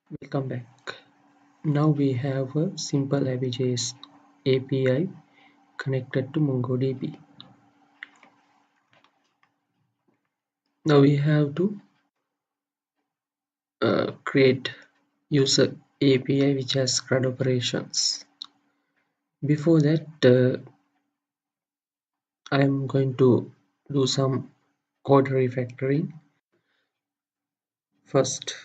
Welcome back. Now we have a simple API.js API connected to MongoDB. Now we have to create user API which has CRUD operations. Before that, I am going to do some code refactoring. First,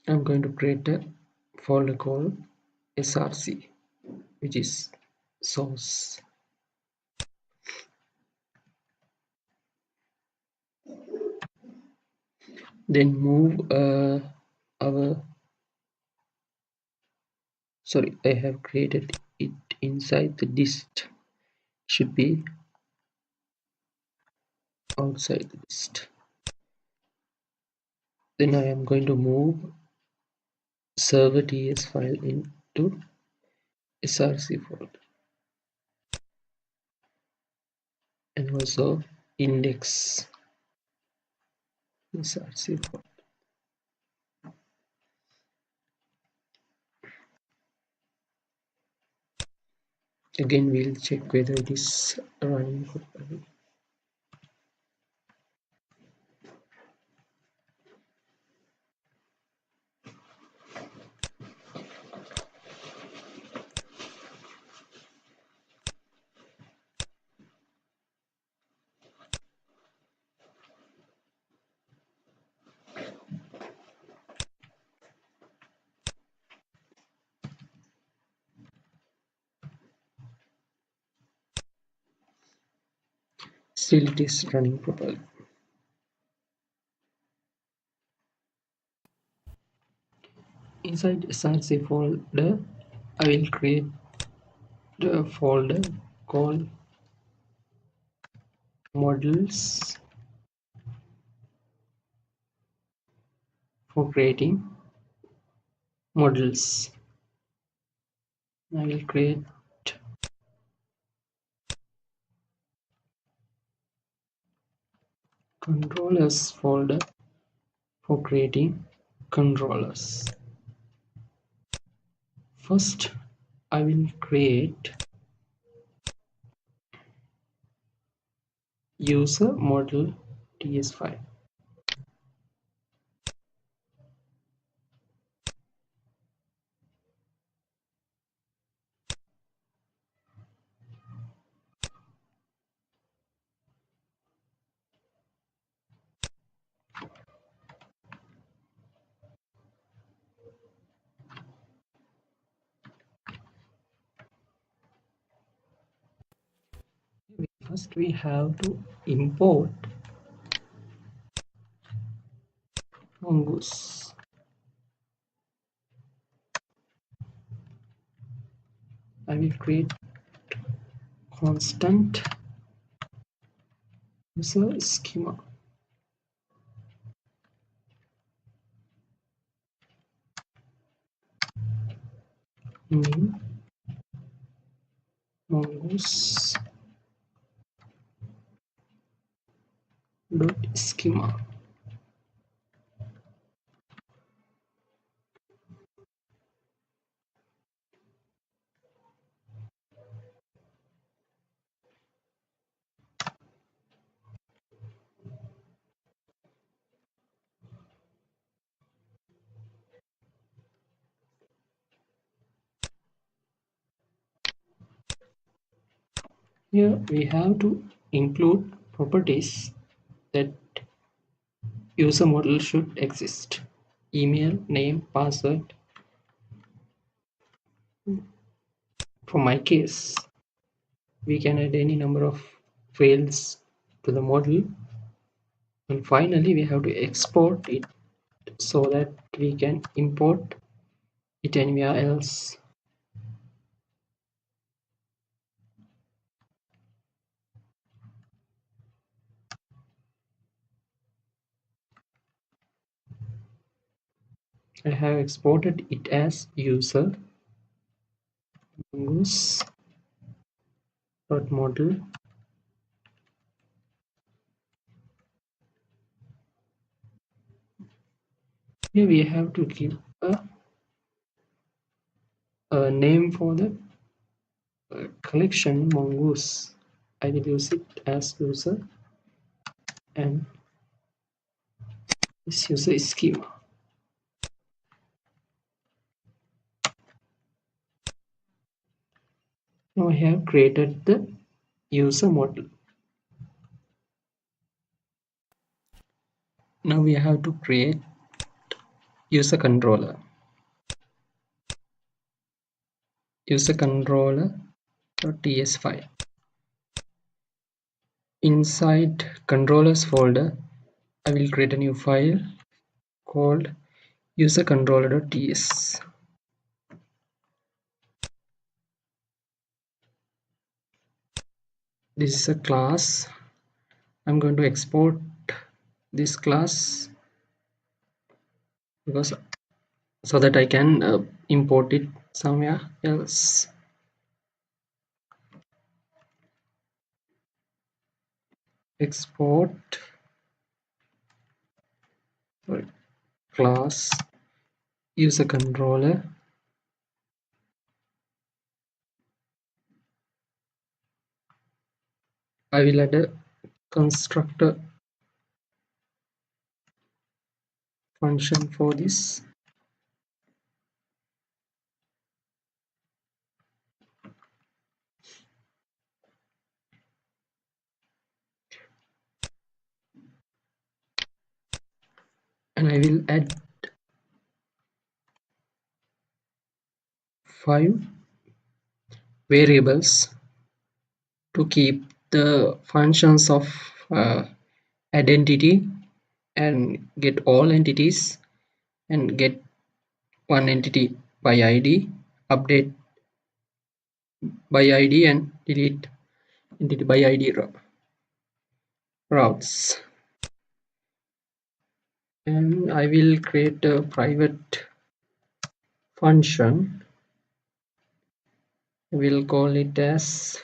I'm going to create a folder called src, which is source. Then move our sorry, I have created it inside the dist. Should be outside the dist. Then I am going to move server.ts file into src folder and also index src folder. Again, we'll check whether it is running properly. Still it is running properly. Inside src folder, I will create the folder called models for creating models. I will create controllers folder for creating controllers. First, I will create user model ts file. First, we have to import mongoose. I will create constant user schema. New mongoose dot schema. Here we have to include properties that user model should exist. Email, name, password. For my case, we can add any number of fields to the model, and finally we have to export it so that we can import it anywhere else. I have exported it as user mongoose.model. Here we have to give a name for the collection mongoose. I will use it as user and this user schema. Now I have created the user model. Now we have to create user controller. User controller.ts file. Inside controllers folder, I will create a new file called user controller.ts. This is a class. I'm going to export this class because so that I can import it somewhere else. Export class user controller. I will add a constructor function for this. And I will add 5 variables to keep the functions of identity and get all entities and get one entity by ID, update by ID and delete entity by ID routes. And I will create a private function. We'll call it as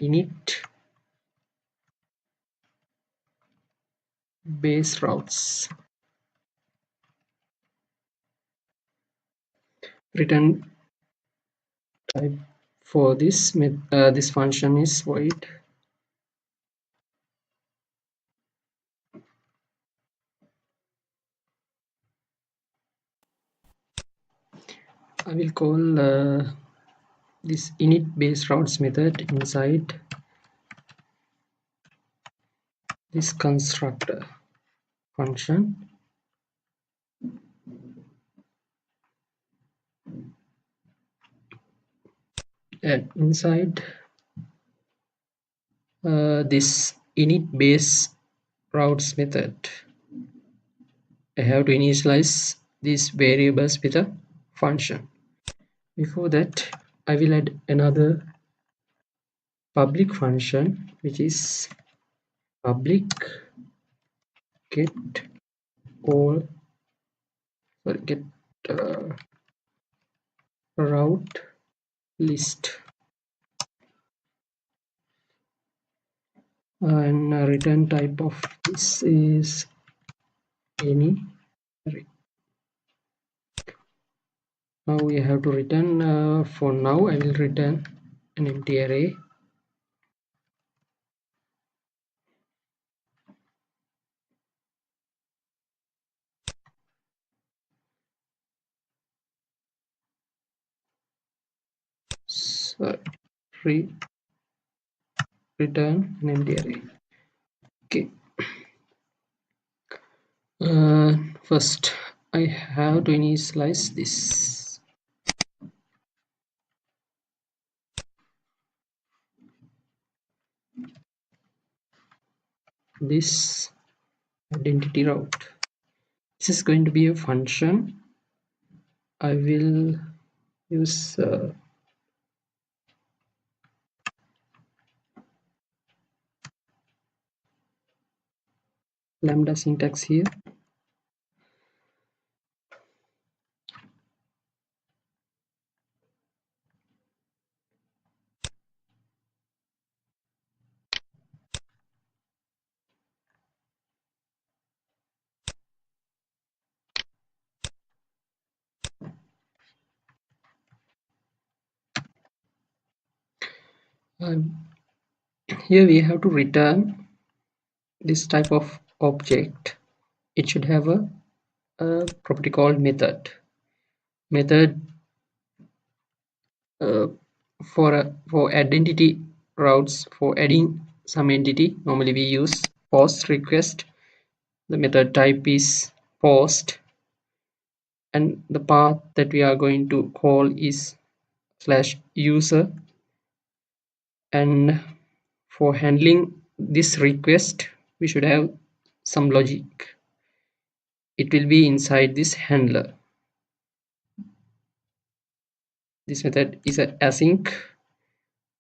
init base routes. Return type for this this function is void. I will call this init base routes method inside this constructor function. And inside this init base routes method, I have to initialize these variables with a function. Before that, I will add another public function, which is public get all get route list, and return type of this is any array. Now we have to return for now I will return an empty array. So return an empty array. Okay. First I have to initialize this identity route. This is going to be a function. I will use lambda syntax here. Here we have to return this type of object. It should have a property called method uh, for identity routes. For adding some entity, normally we use post request. The method type is post, and the path that we are going to call is /user. And for handling this request, we should have some logic. It will be inside this handler. This method is an async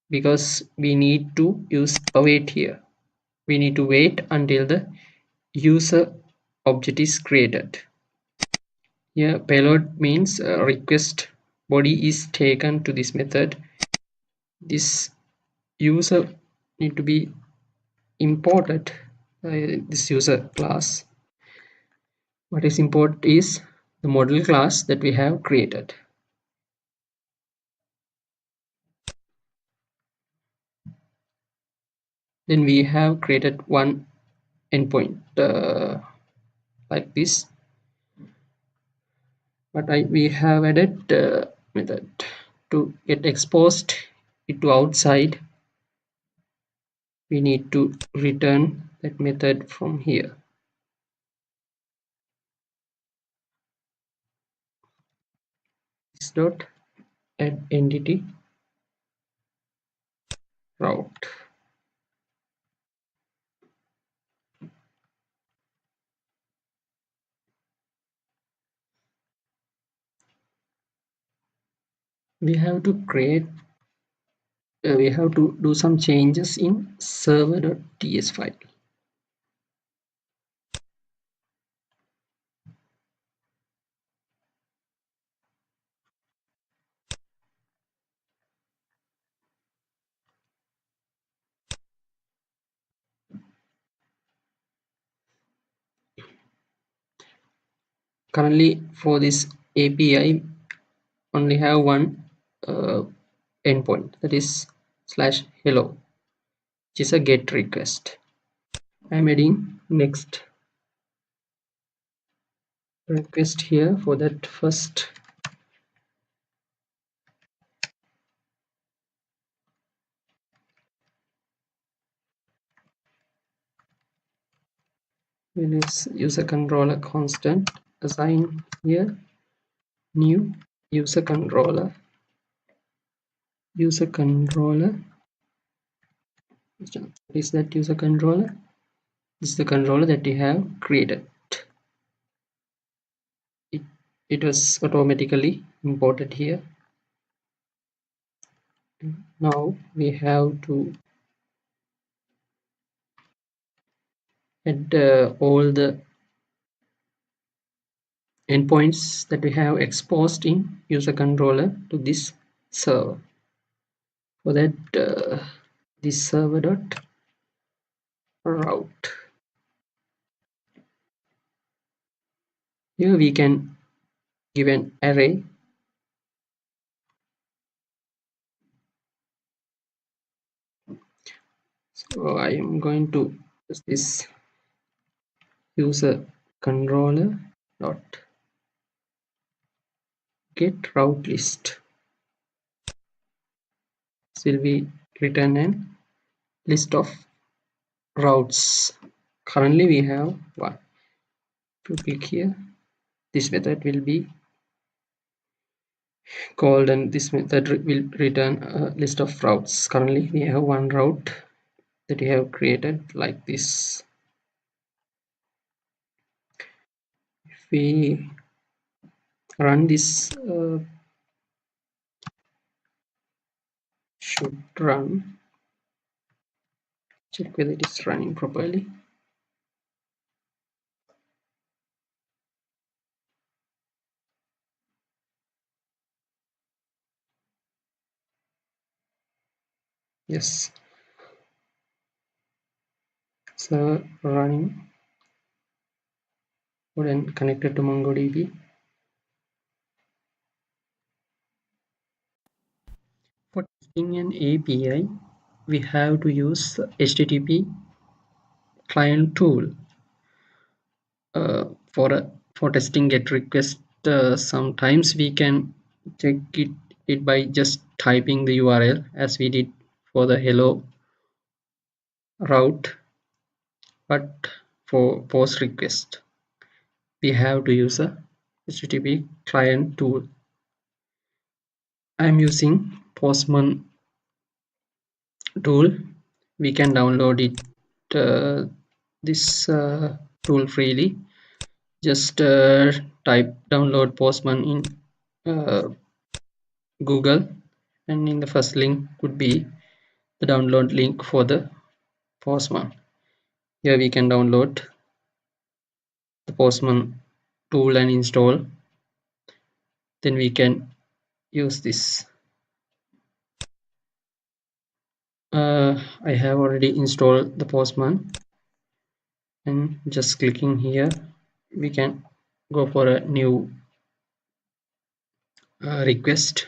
because we need to use await here. We need to wait until the user object is created. Here payload means a request body is taken to this method. This user need to be imported, this user class. What is important is the model class that we have created. Then we have created one endpoint like this, but we have added method to get exposed it to outside. We need to return that method from here. This dot add entity route. We have to we have to do some changes in server.ts file. Currently for this API only have one endpoint, that is /hello, which is a GET request. I'm adding next request here. For that, first we'll use user controller constant, assign here new user controller. What is that user controller? This is the controller that we have created. It was automatically imported here. Now we have to add all the endpoints that we have exposed in user controller to this server. For that, this server dot route. Here we can give an array. So I am going to use this user controller dot get route list. This will be return an list of routes. Currently we have one. To click here, this method will be called, and this method will return a list of routes. Currently we have one route that we have created like this. If we run this, should run, check whether it is running properly. Yes, so running, then connected to MongoDB. For testing an API, we have to use HTTP client tool for testing GET request. Sometimes we can check it by just typing the URL as we did for the hello route, but for post request we have to use a HTTP client tool. I'm using Postman tool. We can download it this tool freely. Just type download Postman in Google, and in the first link could be the download link for the Postman. Here we can download the Postman tool and install. Then we can use this. I have already installed the Postman, and just clicking here we can go for a new request,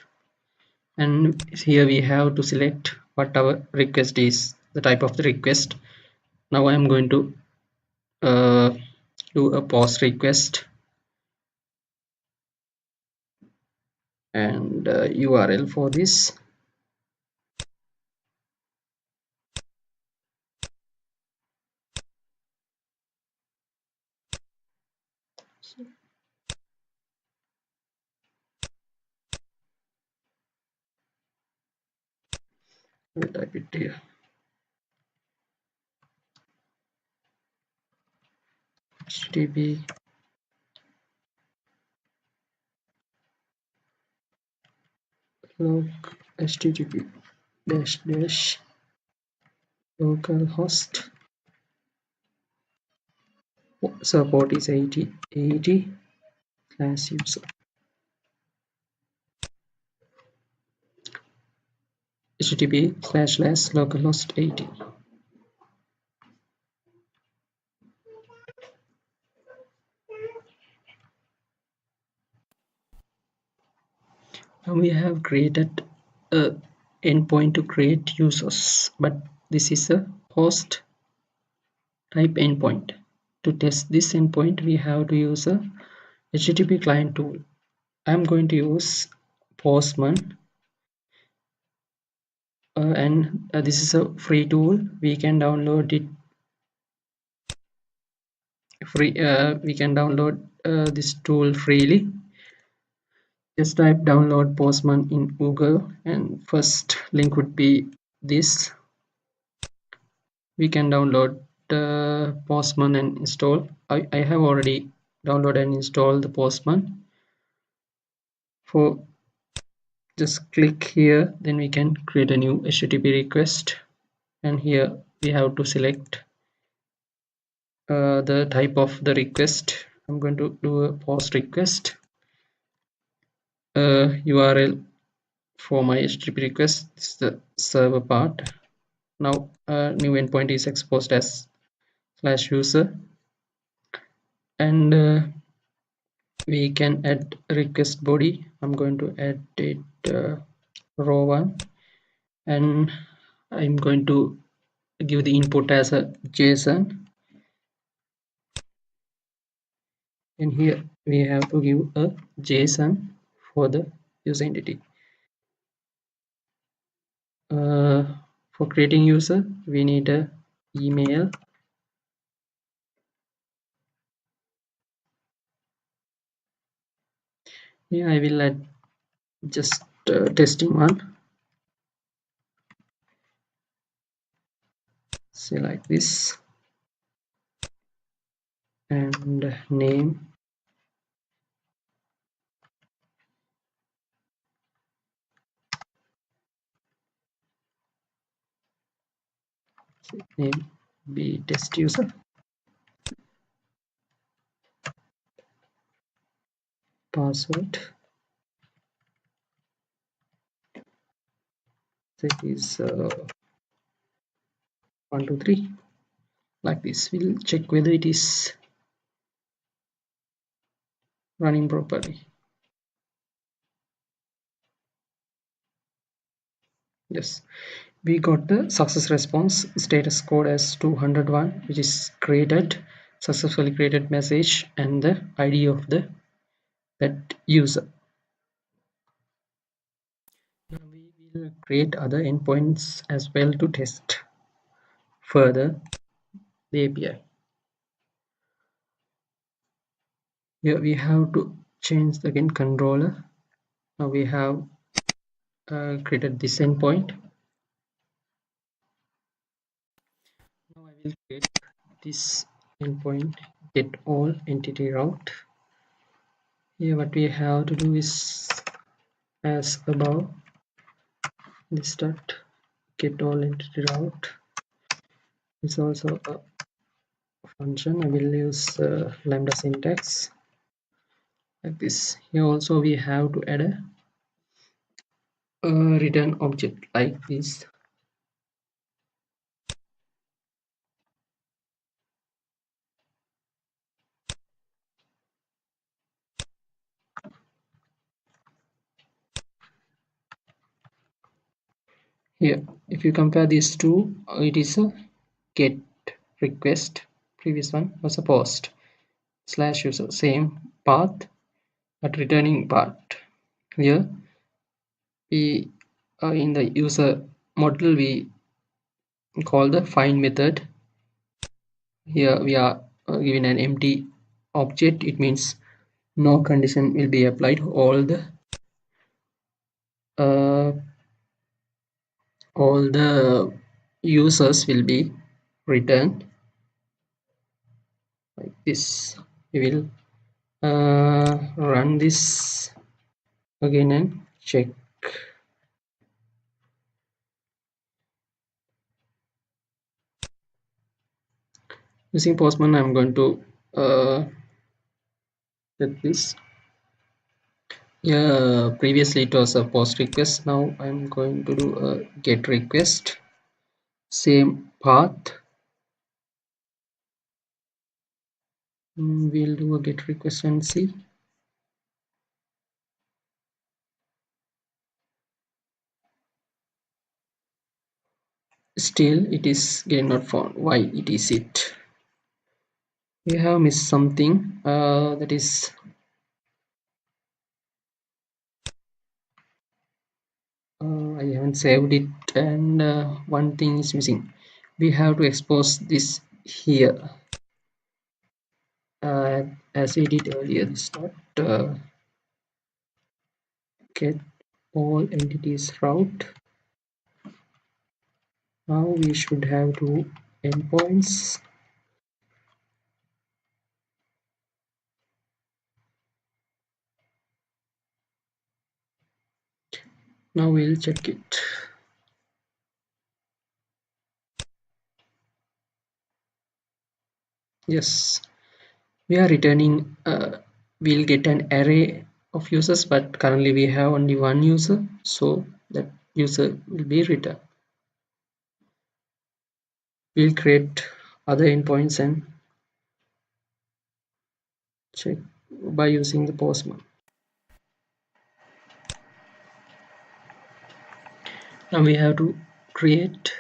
and here we have to select what our request is, the type of the request. Now I am going to do a post request and URL for this. We'll type it here. HTTP log HTTP dash dash localhost support is 80 class user http localhost 80. Now we have created a endpoint to create users, but this is a host type endpoint. To test this endpoint we have to use a HTTP client tool. I'm going to use Postman, and this is a free tool. We can download it free. We can download this tool freely. Just type download Postman in Google, and first link would be this. We can download the Postman and install. I have already downloaded and installed the Postman. For just click here, then we can create a new HTTP request, and here we have to select the type of the request. I'm going to do a post request. URL for my HTTP request is the server part. Now new endpoint is exposed as /user, and we can add request body. I'm going to add it row 1, and I'm going to give the input as a JSON, and here we have to give a JSON for the user entity. For creating user we need a email, yeah, I will add just testing one, say like this, and name, name be test user, password that is 123, like this. We'll check whether it is running properly. Yes, We got the success response status code as 201, which is created, successfully created message, and the ID of that user. Now we will create other endpoints as well to test further the API. Here we have to change again controller. Now we have created this endpoint. Now I will create this endpoint get all entity route. Here what we have to do is as above, this dot get all entity route is also a function. I will use lambda syntax like this. Here also we have to add a return object like this. Here if you compare these two, it is a get request, previous one was a post slash user, same path but returning part. Here we in the user model we call the find method. Here we are given an empty object. It means no condition will be applied. Uh, all the users will be returned like this. We will run this again and check. Using Postman, I'm going to get this. Yeah, previously it was a post request. Now I'm going to do a get request. Same path. We'll do a get request and see. Still it is getting not found. Why it is it? We have missed something. That is I haven't saved it, and one thing is missing. We have to expose this here as we did earlier. This dot get all entities route. Now we should have two endpoints. Now we'll check it. Yes, we are returning. We'll get an array of users, but currently we have only one user, so that user will be returned. We'll create other endpoints and check by using the Postman. Now we have to create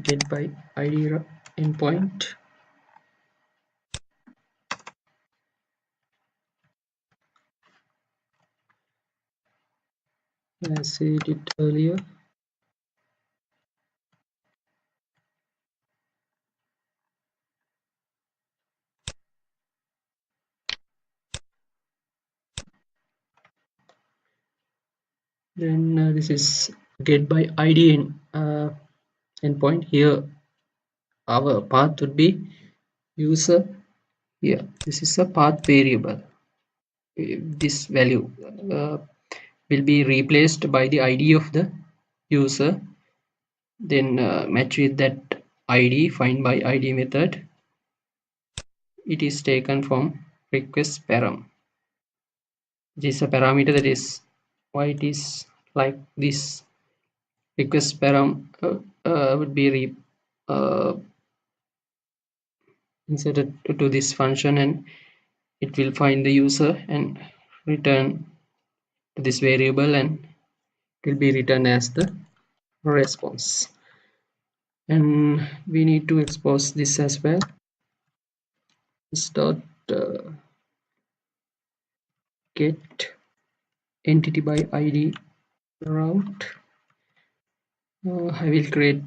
get by ID endpoint. As we did earlier. Then this is get by ID endpoint. Here our path would be user. Here this is a path variable. This value will be replaced by the ID of the user, then match with that ID, find by ID method. It is taken from request param. This is a parameter, that is why it is like this. Request param would be uh, inserted to this function, and it will find the user and return to this variable, and it will be written as the response. and we need to expose this as well. Start get entity by id route. I will create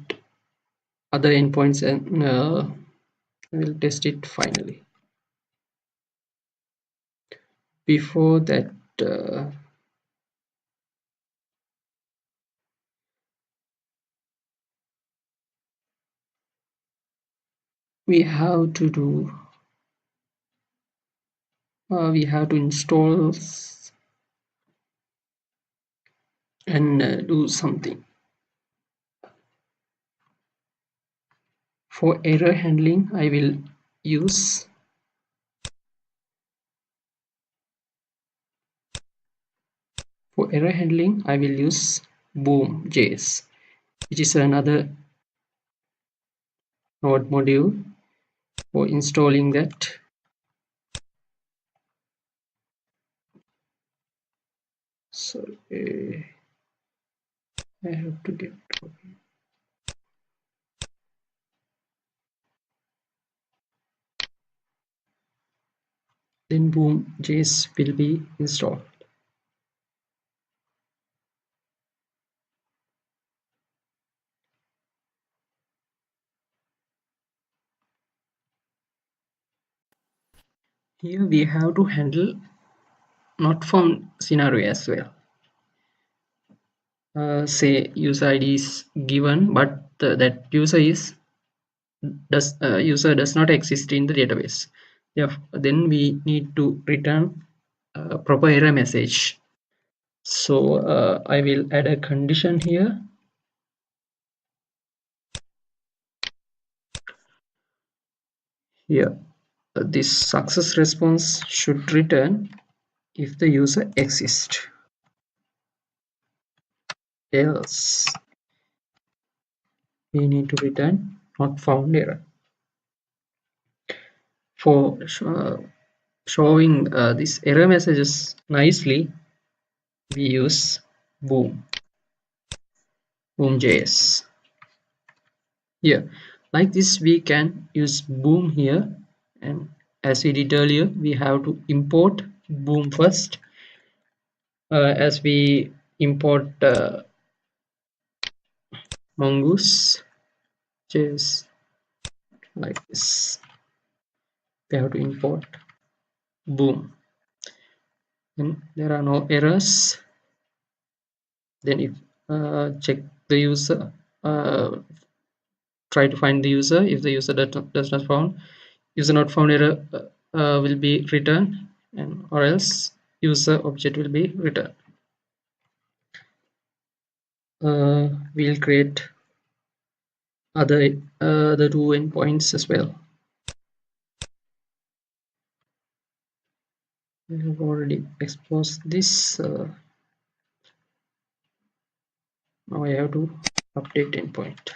other endpoints and I will test it finally. Before that, we have to do we have to install and do something. For error handling, I will use Boom.js, which is another Node module for installing that. So I have to get then Boom.js will be installed. Here we have to handle not found scenario as well. Say user ID is given, but that user does not exist in the database. Then we need to return a proper error message. So I will add a condition here. Here, this success response should return if the user exists. Else, we need to return not found error. For showing these error messages nicely, we use Boom.js. Here, like this, we can use Boom here, and as we did earlier, we have to import Boom first. As we import Mongoose JS like this, we have to import Boom, and there are no errors. Then if check the user, try to find the user. If the user does not found, user not found error will be returned, and or else user object will be returned. We'll create the two endpoints as well. We have already exposed this. Now I have to update endpoint.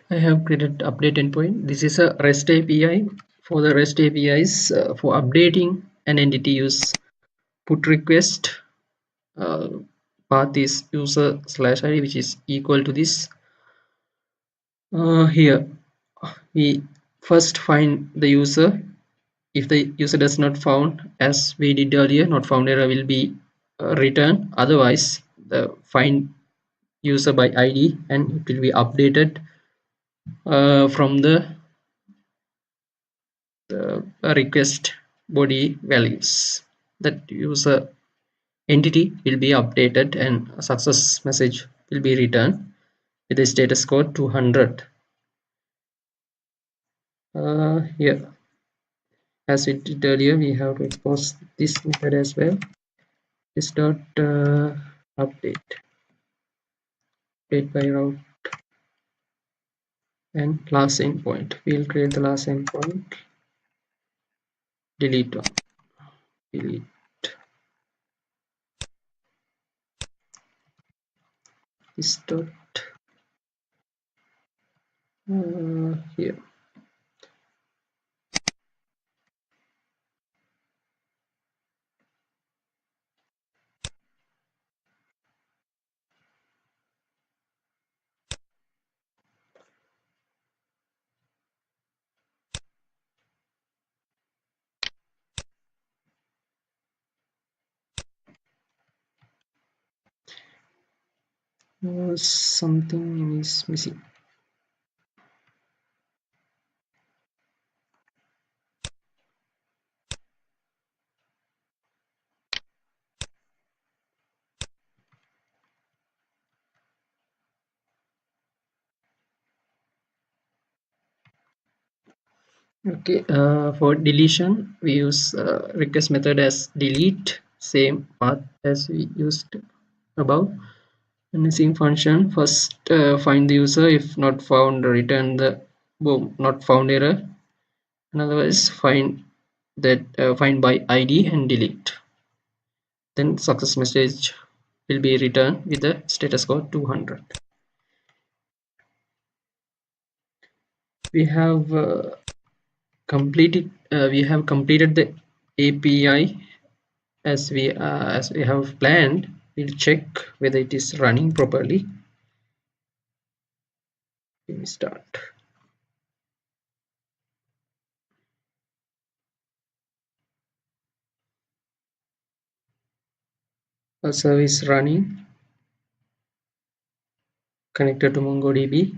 I have created update endpoint. This is a REST API. For the REST APIs, for updating an entity, use put request. Path is user/id, which is equal to this. Here we first find the user. If the user does not found, as we did earlier, not found error will be returned. Otherwise, the find user by ID, and it will be updated from the request body values. That user entity will be updated and a success message will be returned with the status code 200. Here, as we did earlier, we have to expose this method as well. This dot update by route. and last endpoint. We'll create the last endpoint. Delete one. Delete this dot here. Something is missing. Okay, for deletion, we use request method as delete, same path as we used above. And the same function, first find the user, if not found, return the boom, not found error. And otherwise, find by ID and delete. Then success message will be returned with the status code 200. We have completed the API as we have planned. We'll check whether it is running properly. We start. A service running connected to MongoDB.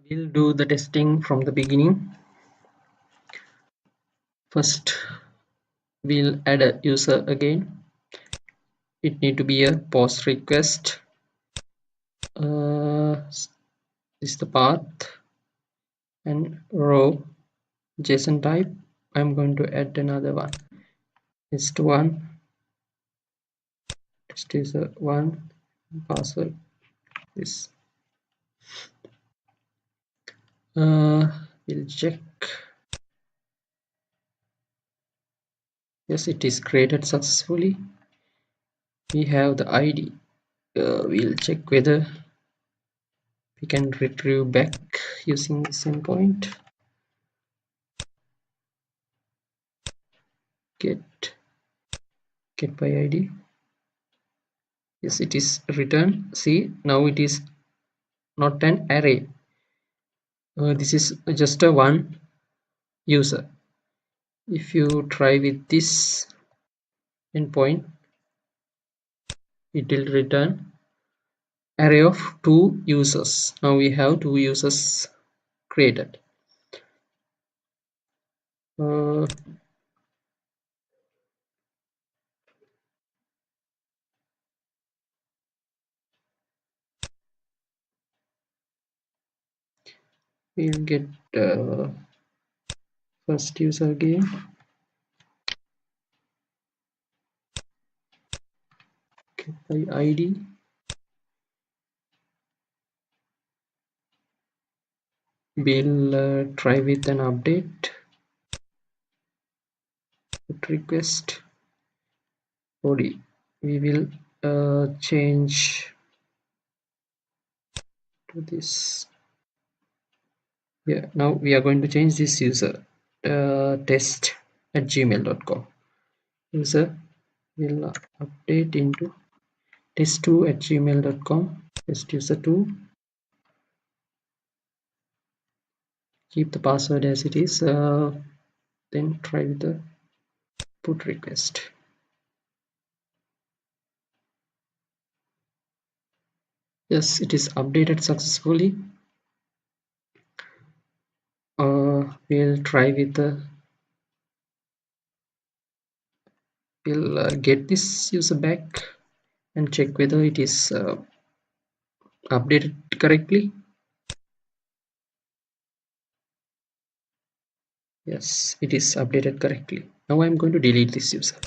We'll do the testing from the beginning. First, we'll add a user again. It need to be a post request. This is the path and row JSON type. I'm going to add another one. Test one, test user one, password. This. We'll check. Yes, it is created successfully. We have the ID. We'll check whether we can retrieve back using this endpoint. Get by ID. Yes, it is returned. See, now it is not an array. This is just a one user. If you try with this endpoint, it will return array of two users. Now we have two users created. We'll get first user again. Get by ID. We'll try with an update. Put request body. We will change to this. Yeah, now we are going to change this user test@gmail.com. User will update into test2@gmail.com. Test user 2. Keep the password as it is. Then try with the put request. Yes, it is updated successfully. We'll try with the we'll get this user back and check whether it is updated correctly. Yes, it is updated correctly. Now I'm going to delete this user.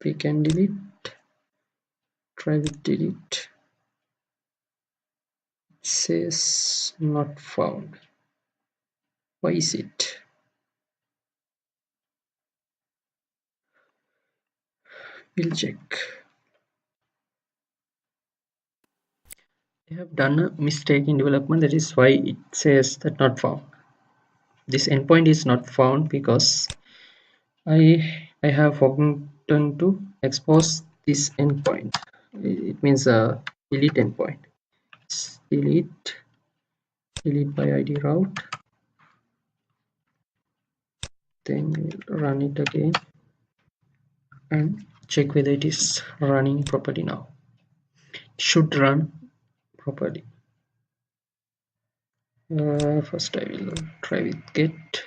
We can delete. Try with delete. It says not found. Why is it? We'll check. I have done a mistake in development, that is why it says that not found. This endpoint is not found because I have forgotten to expose this endpoint. It means a delete endpoint. It's delete by id route, then we'll run it again and check whether it is running properly. Now it should run properly. First I will try with get.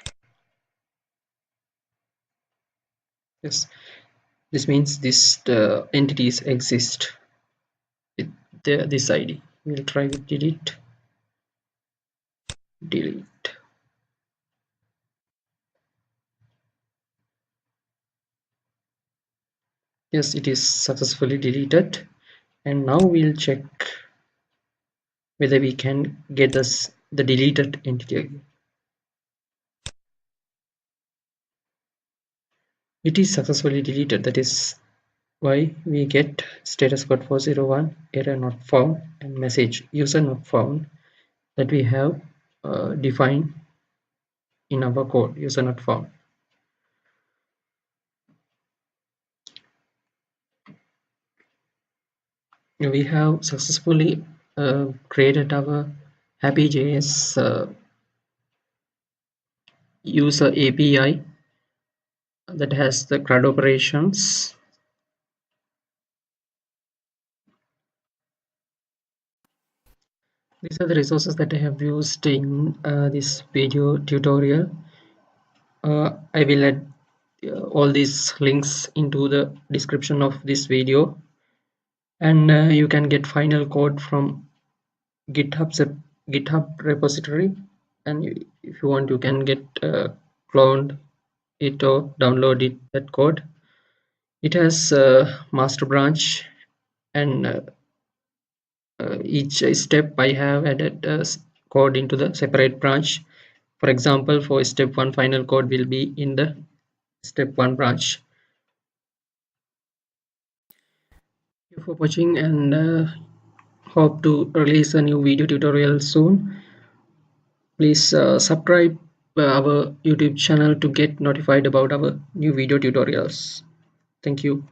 Yes, this means this entities exist with this id. We'll try with delete. Yes, it is successfully deleted, and now we'll check whether we can get the deleted entity again. It is successfully deleted, that is why we get status code 401 error not found and message user not found that we have defined in our code, user not found. We have successfully created our Hapi.js user API that has the CRUD operations. These are the resources that I have used in this video tutorial. I will add all these links into the description of this video, and you can get final code from GitHub repository, and if you want you can get cloned it or download it, that code. It has master branch, and each step I have added code into the separate branch. For example, for step 1 final code will be in the step 1 branch. Thank you for watching, and hope to release a new video tutorial soon. Please subscribe our YouTube channel to get notified about our new video tutorials. Thank you.